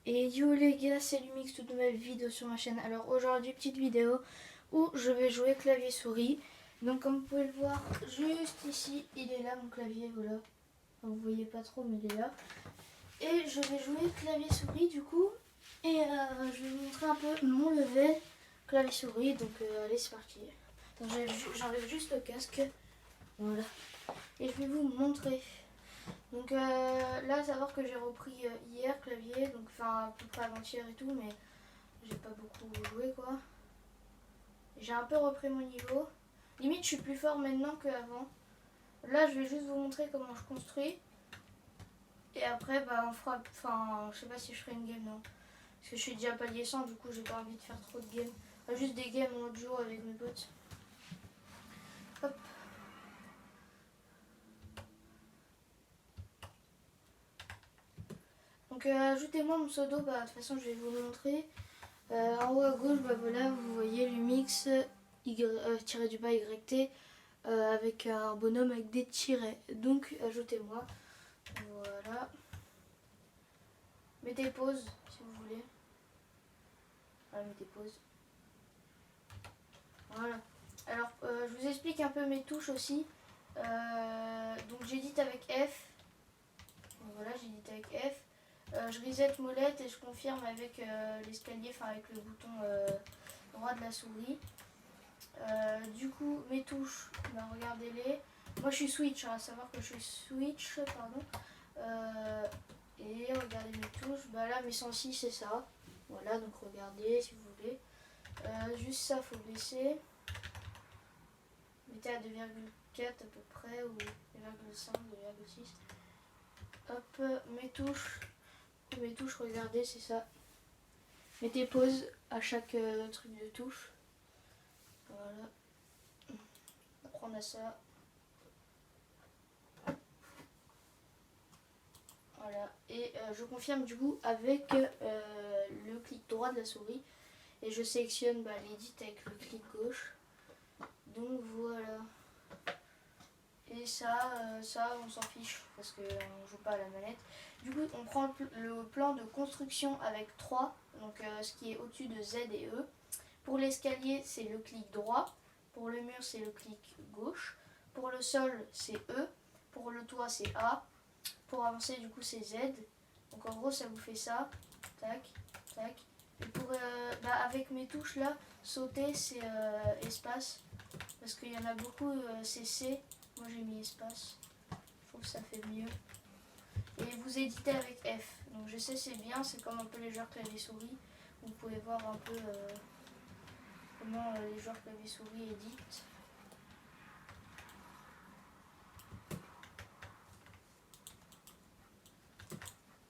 Et yo les gars, c'est Lumix, toute nouvelle vidéo sur ma chaîne. Alors aujourd'hui, petite vidéo où je vais jouer clavier souris. Donc comme vous pouvez le voir, juste ici, il est là mon clavier, voilà. Enfin, vous voyez pas trop mais il est là. Et je vais jouer clavier souris du coup. Et je vais vous montrer un peu mon level clavier souris. Donc allez, c'est parti. J'enlève juste le casque. Voilà. Et je vais vous montrer. Donc là, à savoir que j'ai repris hier clavier, donc enfin à peu près avant-hier et tout, mais j'ai pas beaucoup joué quoi. J'ai un peu repris mon niveau. Limite, je suis plus fort maintenant qu'avant. Là, je vais juste vous montrer comment je construis. Et après, bah on fera. Enfin, je sais pas si je ferai une game, non. Parce que je suis déjà palier 100, du coup, j'ai pas envie de faire trop de games. Enfin, juste des games en autre jour avec mes potes. Hop. Donc ajoutez-moi mon pseudo, bah de toute façon je vais vous le montrer. En haut à gauche, bah voilà, vous voyez Lumix tiré du bas YT avec un bonhomme avec des tirets. Donc ajoutez-moi. Voilà. Mettez pause si vous voulez. Voilà, mettez pause. Voilà. Alors je vous explique un peu mes touches aussi. Donc j'édite avec F. Donc, voilà, j'édite avec F. Je reset molette et je confirme avec l'escalier, enfin avec le bouton droit de la souris. Du coup, mes touches, ben, regardez-les. Moi, je suis switch, hein, à savoir que je suis switch, pardon. Et regardez mes touches. Bah là, mes 106, c'est ça. Voilà, donc regardez si vous voulez. Juste ça, faut baisser. Mettez à 2,4 à peu près, ou 2,5, 2,6. Hop, mes touches, regardez, c'est ça. Mettez pause à chaque truc de touche. Voilà. Après, on a ça. Voilà. Et je confirme du coup avec le clic droit de la souris. Et je sélectionne l'édit avec le clic gauche. Donc voilà. Et ça, on s'en fiche parce qu'on ne joue pas à la manette. Du coup, on prend le plan de construction avec 3, donc ce qui est au-dessus de Z et E. Pour l'escalier, c'est le clic droit. Pour le mur, c'est le clic gauche. Pour le sol, c'est E. Pour le toit, c'est A. Pour avancer, du coup, c'est Z. Donc en gros, ça vous fait ça. Tac, tac. Et pour, avec mes touches là, sauter, c'est espace. Parce qu'il y en a beaucoup, c'est C. Moi j'ai mis espace. Je trouve que ça fait mieux. Et vous éditez avec F. Donc je sais c'est bien, c'est comme un peu les joueurs clavier souris. Vous pouvez voir un peu comment les joueurs clavier souris éditent.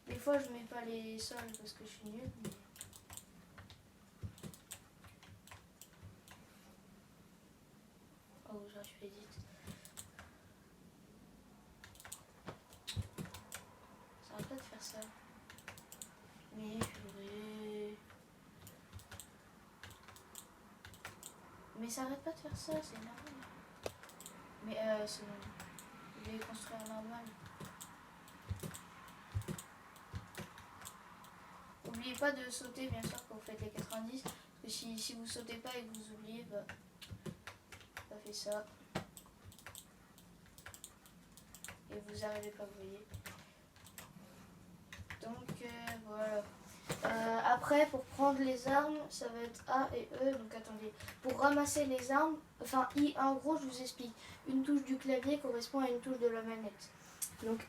Des fois je mets pas les sols parce que je suis nulle. Mais... oh, je suis édite. Ça arrête pas de faire ça. Mais purée. Mais ça arrête pas de faire ça, c'est énervant. Mais c'est bon. Je vais construire normal. N'oubliez pas de sauter bien sûr quand vous faites les 90. Parce que si vous sautez pas et que vous oubliez, bah, ça fait ça. Et vous n'arrivez pas, vous voyez. Donc voilà. Après, pour prendre les armes, ça va être A et E. Donc attendez. Pour ramasser les armes, enfin I, en gros, je vous explique. Une touche du clavier correspond à une touche de la manette. Donc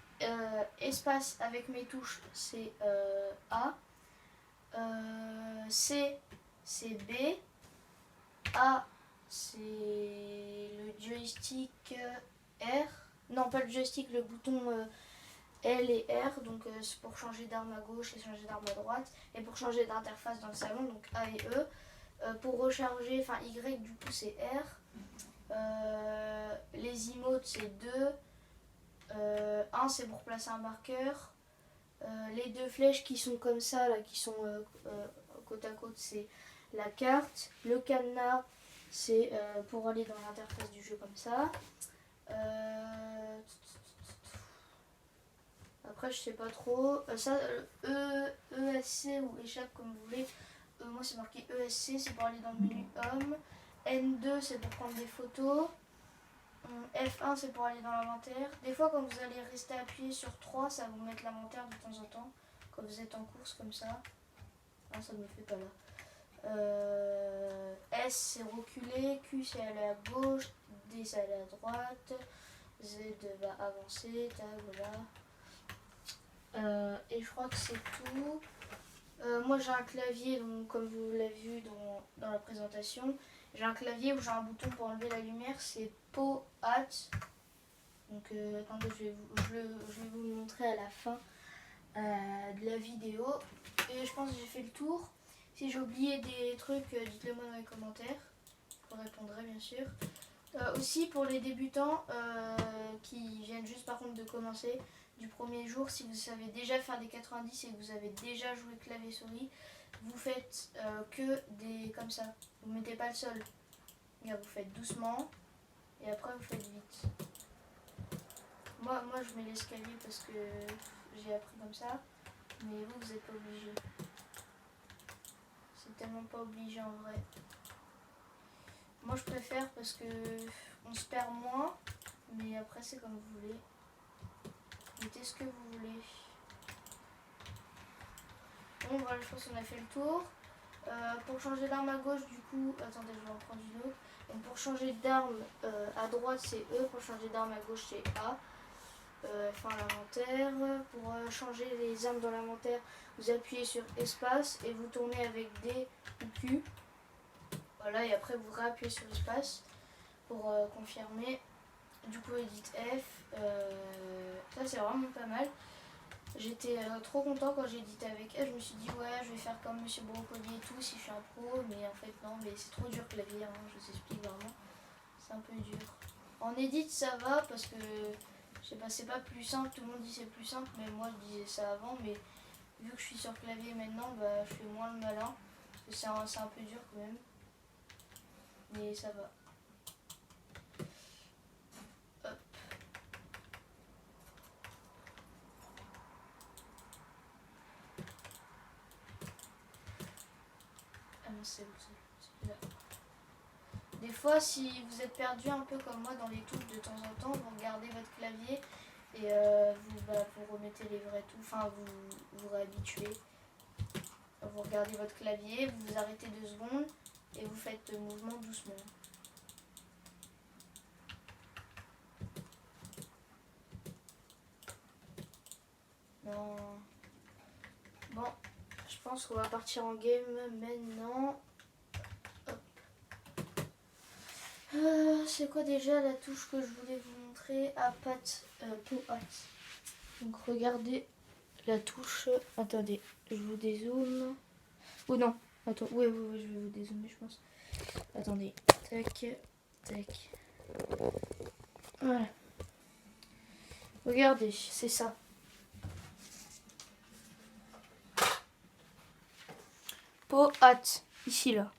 espace avec mes touches, c'est A. C, c'est B. A, c'est le joystick R. Non, pas le joystick, le bouton L et R. Donc c'est pour changer d'arme à gauche et changer d'arme à droite. Et pour changer d'interface dans le salon, donc A et E. Pour recharger, enfin Y, du coup c'est R. Les emotes, c'est 2. 1, c'est pour placer un marqueur. Les deux flèches qui sont comme ça, là, qui sont côte à côte, c'est la carte. Le cadenas, c'est pour aller dans l'interface du jeu comme ça. Après, je sais pas trop. Ça, E, ESC ou échappe comme vous voulez. Moi c'est marqué ESC, c'est pour aller dans le menu Home. N2 c'est pour prendre des photos. F1 c'est pour aller dans l'inventaire. Des fois quand vous allez rester appuyé sur 3, ça va vous mettre l'inventaire de temps en temps. Quand vous êtes en course comme ça. Ah, ça ne me fait pas là. S c'est reculer, Q c'est aller à gauche, D c'est aller à droite, Z va avancer, tac, voilà. Et je crois que c'est tout. Moi j'ai un clavier, donc, comme vous l'avez vu dans la présentation. J'ai un clavier où j'ai un bouton pour enlever la lumière, c'est POAT. Donc attendez, je vais vous le montrer à la fin de la vidéo. Et je pense que j'ai fait le tour. Si j'ai oublié des trucs, dites-le moi dans les commentaires. Je vous répondrai bien sûr. Aussi pour les débutants qui viennent juste par contre de commencer du premier jour, si vous savez déjà faire des 90 et que vous avez déjà joué clavier souris, vous faites que des comme ça. Vous mettez pas le sol. Là, vous faites doucement et après vous faites vite. Moi je mets l'escalier parce que j'ai appris comme ça, mais vous n'êtes pas obligé. C'est tellement pas obligé en vrai. Moi je préfère parce que on se perd moins, mais après c'est comme vous voulez. Mettez ce que vous voulez. Bon voilà, je pense qu'on a fait le tour. Pour changer d'arme à gauche, du coup, attendez, je vais en prendre une autre. Donc pour changer d'arme à droite c'est E, pour changer d'arme à gauche c'est A. Enfin l'inventaire. Pour changer les armes dans l'inventaire, vous appuyez sur espace et vous tournez avec D ou Q. Voilà, et après vous réappuyez sur espace pour confirmer. Du coup, edit F. Ça c'est vraiment pas mal. J'étais trop content quand j'ai édité avec elle. Je me suis dit ouais, je vais faire comme Monsieur Brocoli et tout si je suis un pro, mais en fait non, mais c'est trop dur clavier, hein, je vous explique vraiment. C'est un peu dur. En edit ça va parce que je sais pas, c'est pas plus simple, tout le monde dit c'est plus simple, mais moi je disais ça avant, mais vu que je suis sur clavier maintenant, bah je fais moins le malin. C'est un peu dur quand même. Mais ça va. Hop. Ah non, c'est là. Des fois, si vous êtes perdu un peu comme moi dans les touches de temps en temps, vous regardez votre clavier et vous remettez les vrais touches, enfin vous réhabituez. Vous regardez votre clavier, vous vous arrêtez 2 secondes et vous faites le mouvement doucement. Non. Bon, je pense qu'on va partir en game maintenant. C'est quoi déjà la touche que je voulais vous montrer? POAT. Donc regardez la touche. Attendez, je vous dézoome. Ou non, attends, oui, je vais vous dézoomer, je pense. Attendez, tac, tac. Voilà. Regardez, c'est ça. POAT, ici là.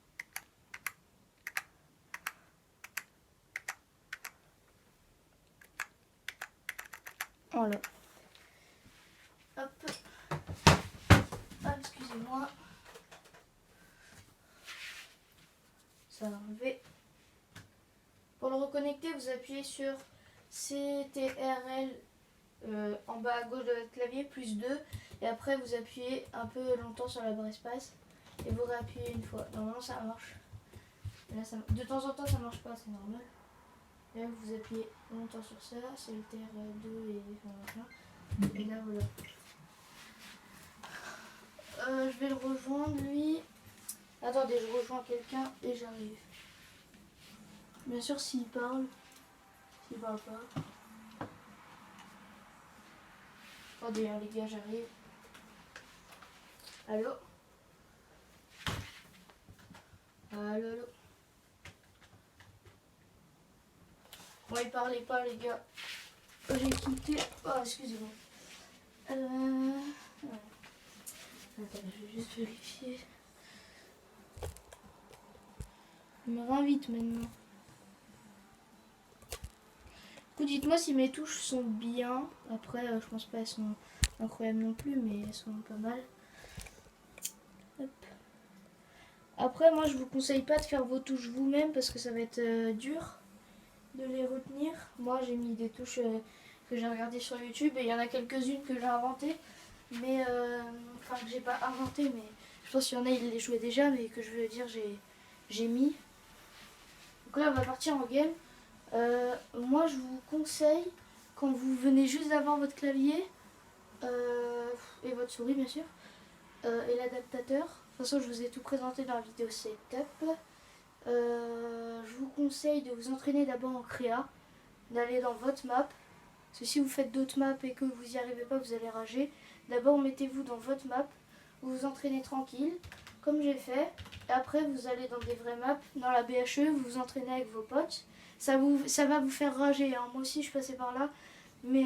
Voilà. Hop. Ah, excusez-moi. Ça va enlever. Pour le reconnecter, vous appuyez sur CTRL en bas à gauche de votre clavier, plus 2. Et après, vous appuyez un peu longtemps sur la barre espace. Et vous réappuyez une fois. Normalement, ça marche. Là, de temps en temps, ça marche pas, c'est normal. Là, vous appuyez longtemps sur ça. C'est le TR2 et enfin, et là, voilà. Je vais le rejoindre, lui. Attendez, je rejoins quelqu'un et j'arrive. Bien sûr, s'il parle. S'il parle pas. Attendez, hein, les gars, j'arrive. Allô? Allô? Bon, il parlait pas, les gars. J'ai quitté. Oh, excusez-moi. Attends, je vais juste vérifier. Il me réinvite maintenant. Du coup, dites-moi si mes touches sont bien. Après, je pense pas qu'elles sont incroyables non plus, mais elles sont pas mal. Après, moi, je vous conseille pas de faire vos touches vous-même parce que ça va être dur de les retenir. Moi, j'ai mis des touches que j'ai regardées sur YouTube et il y en a quelques-unes que j'ai inventées, mais enfin que j'ai pas inventées, mais je pense qu'il y en a ils les jouaient déjà, mais que je veux dire j'ai mis. Donc là, on va partir en game. Moi, je vous conseille quand vous venez juste d'avoir votre clavier et votre souris, bien sûr. Et l'adaptateur. De toute façon, je vous ai tout présenté dans la vidéo setup. Je vous conseille de vous entraîner d'abord en créa, d'aller dans votre map. Parce que si vous faites d'autres maps et que vous n'y arrivez pas, vous allez rager. D'abord, mettez-vous dans votre map, vous vous entraînez tranquille, comme j'ai fait. Et après, vous allez dans des vraies maps, dans la BHE, vous vous entraînez avec vos potes. Ça va vous faire rager, hein. Moi aussi, je passais par là, mais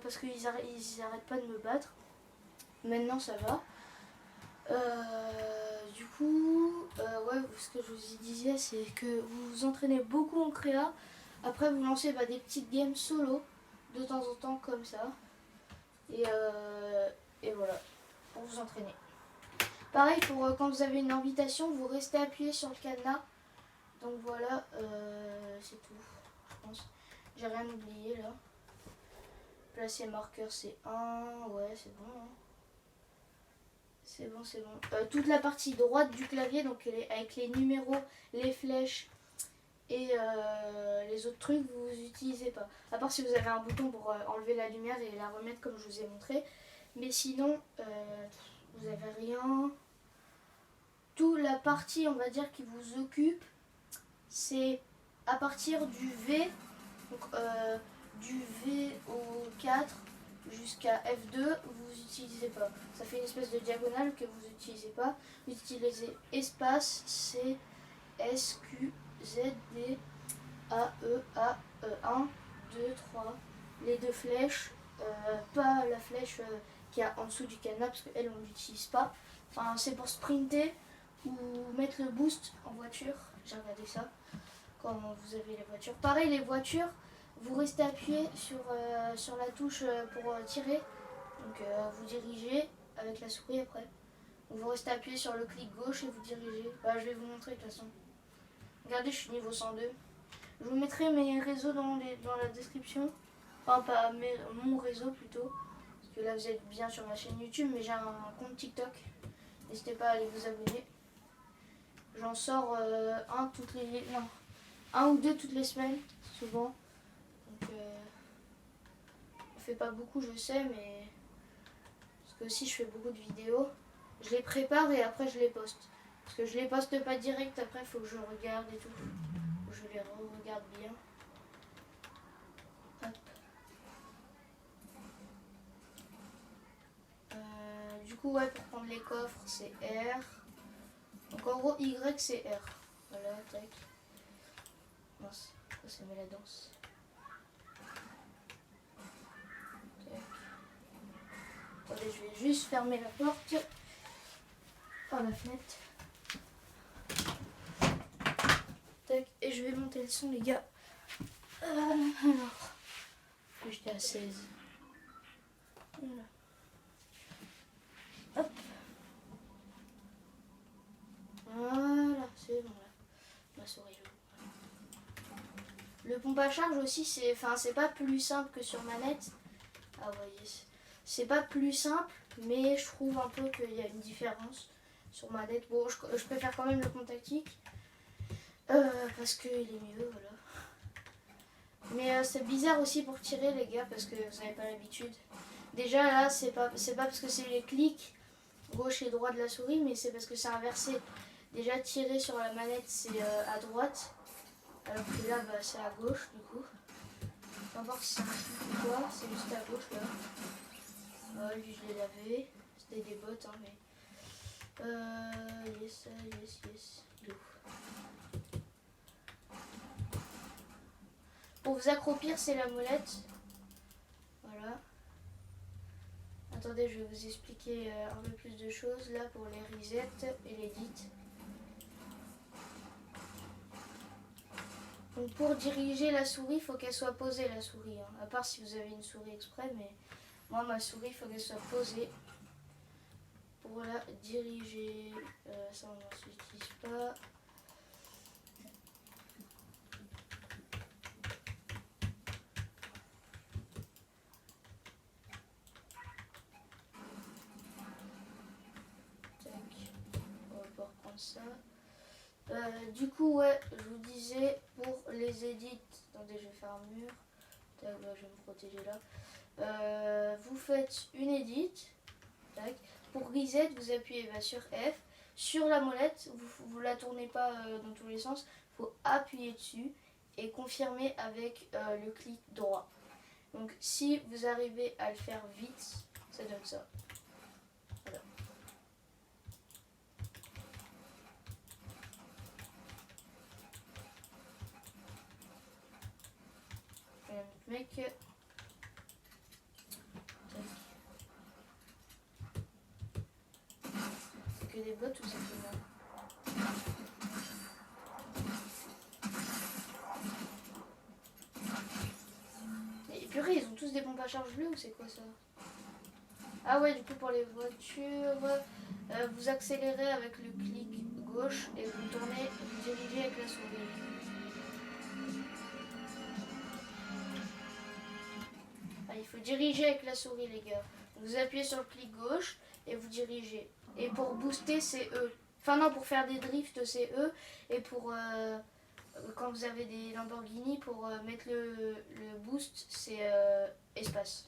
parce qu'ils arrêtent pas de me battre. Maintenant, ça va. Du coup, ouais, ce que je vous disais, c'est que vous vous entraînez beaucoup en créa. Après, vous lancez des petites games solo de temps en temps comme ça. Et voilà, pour vous entraîner. Pareil, pour quand vous avez une invitation, vous restez appuyé sur le cadenas. Donc voilà, c'est tout, je pense. J'ai rien oublié là. Placer marqueur, c'est 1. Ouais, c'est bon. Hein. C'est bon, c'est bon. Toute la partie droite du clavier, donc avec les numéros, les flèches et les autres trucs, vous n'utilisez pas. À part si vous avez un bouton pour enlever la lumière et la remettre comme je vous ai montré. Mais sinon, vous n'avez rien. Toute la partie, on va dire, qui vous occupe, c'est à partir du V, donc du V au 4 jusqu'à F2, vous n'utilisez pas. Ça fait une espèce de diagonale que vous n'utilisez pas. Vous utilisez espace, C, S, Q, Z, D, A, E, 1, 2, 3. Les deux flèches, pas la flèche qui est en dessous du cadenas parce qu'elle on l'utilise pas. Enfin, c'est pour sprinter ou mettre le boost en voiture. J'ai regardé ça quand vous avez les voitures. Pareil, les voitures, vous restez appuyé sur la touche pour tirer. Donc vous dirigez avec la souris après. Donc, vous restez appuyé sur le clic gauche et vous dirigez. Bah, je vais vous montrer de toute façon. Regardez, je suis niveau 102. Je vous mettrai mes réseaux dans la description. Enfin, pas mon réseau plutôt. Parce que là, vous êtes bien sur ma chaîne YouTube, mais j'ai un compte TikTok. N'hésitez pas à aller vous abonner. J'en sors un ou deux toutes les semaines, souvent. Donc, on fait pas beaucoup, je sais, mais parce que aussi je fais beaucoup de vidéos. Je les prépare et après je les poste. Parce que je les poste pas direct, après il faut que je regarde et tout. Je les regarde bien. Hop. Du coup, ouais, pour prendre les coffres, c'est R. Donc en gros, Y c'est R. Voilà, tac. Mince, ça met la danse. Tac. Attendez, je vais juste fermer la porte. Par la fenêtre. Tac, et je vais monter le son, les gars. Alors, j'étais à 16. Voilà. Hop. Voilà, c'est bon là. Ma souris. Le pompe à charge aussi, c'est pas plus simple que sur manette. Ah voyez, c'est pas plus simple, mais je trouve un peu qu'il y a une différence sur manette. Bon, je préfère quand même le pompe tactique parce qu'il est mieux, voilà. Mais c'est bizarre aussi pour tirer les gars parce que vous n'avez pas l'habitude. Déjà là, c'est pas parce que c'est les clics gauche et droit de la souris, mais c'est parce que c'est inversé. Déjà tirer sur la manette c'est à droite, alors que là bah, c'est à gauche du coup. On va voir si c'est un truc ou quoi, c'est juste à gauche là. Oh, lui je l'ai lavé, c'était des bottes hein mais. Yes. Il est où? Pour vous accroupir c'est la molette. Voilà. Attendez, je vais vous expliquer un peu plus de choses là pour les resets et les edits. Donc pour diriger la souris, il faut qu'elle soit posée la souris. Hein. À part si vous avez une souris exprès, mais moi ma souris, il faut qu'elle soit posée. pour la diriger. Ça on ne s'utilise pas. On va pouvoir prendre ça. Du coup, ouais, je vous disais pour les edits. Attendez, je vais faire un mur. Tac, bah, je vais me protéger là. Vous faites une edit. Tac. Pour reset, vous appuyez sur F. Sur la molette, vous la tournez pas dans tous les sens. Il faut appuyer dessus et confirmer avec le clic droit. Donc, si vous arrivez à le faire vite, ça donne ça. Voilà. Mec, c'est que des bots ou c'est que moi? Et purée, ils ont tous des pompes à charge bleues ou c'est quoi ça? Ah ouais, du coup pour les voitures, vous accélérez avec le clic gauche et vous tournez, vous dirigez avec la souris. Ah, il faut diriger avec la souris les gars. Vous appuyez sur le clic gauche et vous dirigez. Et pour booster c'est E. Enfin non, pour faire des drifts c'est E. Et pour quand vous avez des Lamborghini, pour mettre le boost c'est espace.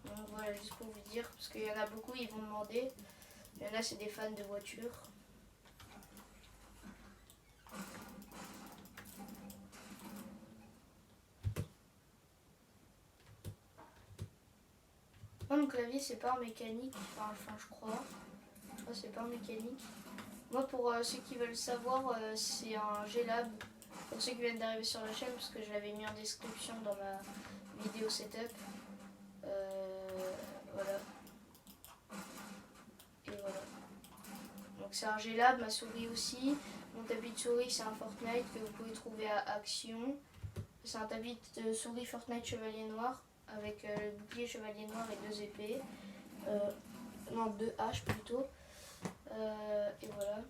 Donc voilà, juste pour vous dire, parce qu'il y en a beaucoup, ils vont demander. Il y en a, c'est des fans de voitures. Moi, mon clavier, c'est pas en mécanique. Enfin, je crois. C'est pas en mécanique. Moi, pour ceux qui veulent savoir, c'est un G-Lab. Pour ceux qui viennent d'arriver sur la chaîne, parce que je l'avais mis en description dans ma vidéo setup. Voilà. Et voilà. Donc c'est un G-Lab, ma souris aussi. Mon tapis de souris, c'est un Fortnite que vous pouvez trouver à Action. C'est un tapis de souris Fortnite Chevalier Noir avec le bouclier Chevalier Noir et 2 épées. Non, 2 haches plutôt. Et voilà.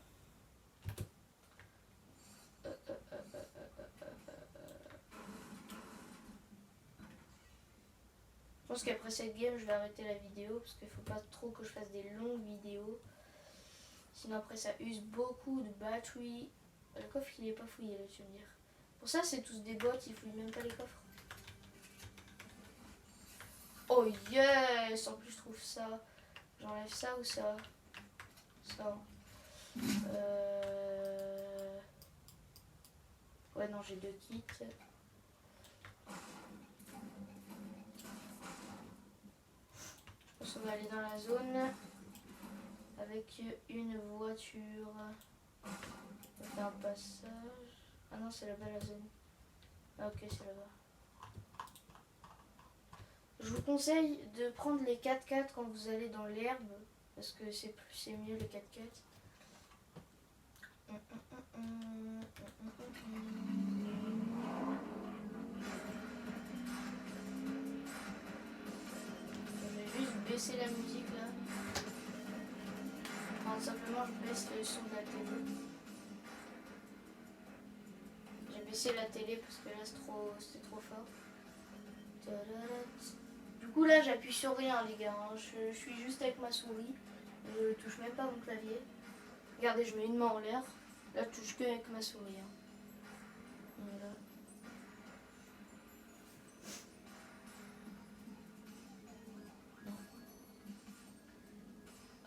Je pense qu'après cette game, je vais arrêter la vidéo parce qu'il ne faut pas trop que je fasse des longues vidéos. Sinon après ça use beaucoup de batterie. Le coffre il est pas fouillé là, tu veux me dire. Pour ça c'est tous des bots, ils fouillent même pas les coffres. Oh yes. En plus je trouve ça. J'enlève ça ou ça? Ça. Ouais non, j'ai 2 kits. Je pense qu'on va aller dans la zone avec une voiture. On va faire un passage. Ah non, c'est là-bas la zone. Ah ok, c'est là-bas. Je vous conseille de prendre les 4x4 quand vous allez dans l'herbe, parce que c'est mieux les 4x4. Je vais juste baisser la musique là. Enfin, simplement je baisse le son de la télé. J'ai baissé la télé parce que là c'était trop fort. Du coup là j'appuie sur rien les gars, hein. Je suis juste avec ma souris, je touche même pas mon clavier. Regardez, je mets une main en l'air, là je touche que avec ma souris. Hein. Voilà.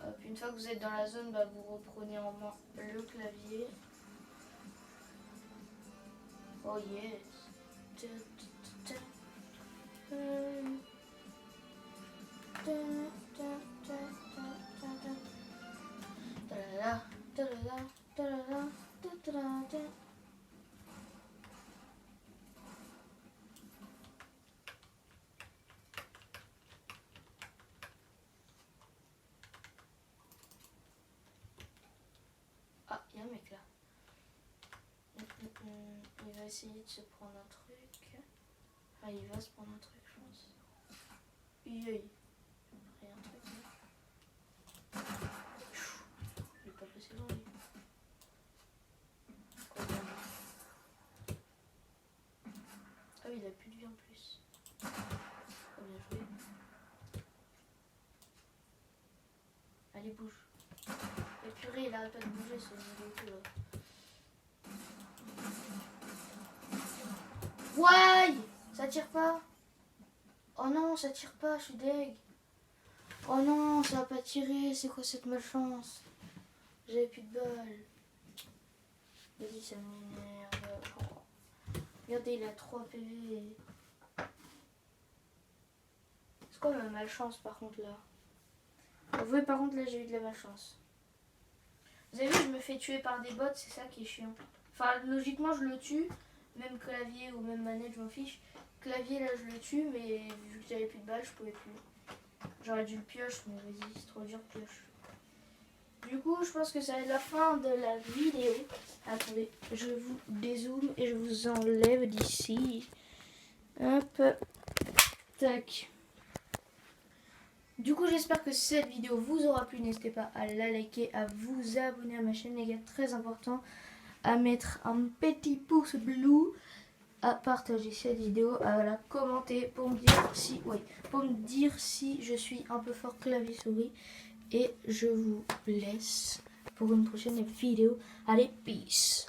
Hop, une fois que vous êtes dans la zone, bah, vous reprenez en main le clavier. Oh yes. Ah, il y a un mec là. Il va essayer de se prendre un truc. Ah, il va se prendre un truc, je pense. Oui. Il y a un truc là. il a plus de vie en plus. Oh, bien joué. Allez, bouge. Et purée, il arrête pas de bouger ce vidéo là. Why? Ça tire pas? Oh non, ça tire pas, je suis deg. Oh non, ça va pas tirer, c'est quoi cette malchance? J'avais plus de balles. Vas-y, ça m'énerve. Oh. Regardez, il a 3 PV. C'est quoi ma malchance par contre là? Vous voyez, par contre là j'ai eu de la malchance. Vous avez vu, je me fais tuer par des bots, c'est ça qui est chiant. Enfin, logiquement je le tue, même clavier ou même manette, je m'en fiche. Clavier là je le tue, mais vu que j'avais plus de balles, je pouvais plus. J'aurais dû le pioche, mais vas-y, c'est trop dur pioche. Du coup, je pense que ça va être la fin de la vidéo. Attendez, je vous dézoome et je vous enlève d'ici. Hop. Tac. Du coup, j'espère que cette vidéo vous aura plu. N'hésitez pas à la liker, à vous abonner à ma chaîne, les gars, très important. À mettre un petit pouce bleu, à partager cette vidéo, à la commenter pour me dire si je suis un peu fort clavier souris. Et je vous laisse pour une prochaine vidéo. Allez, peace!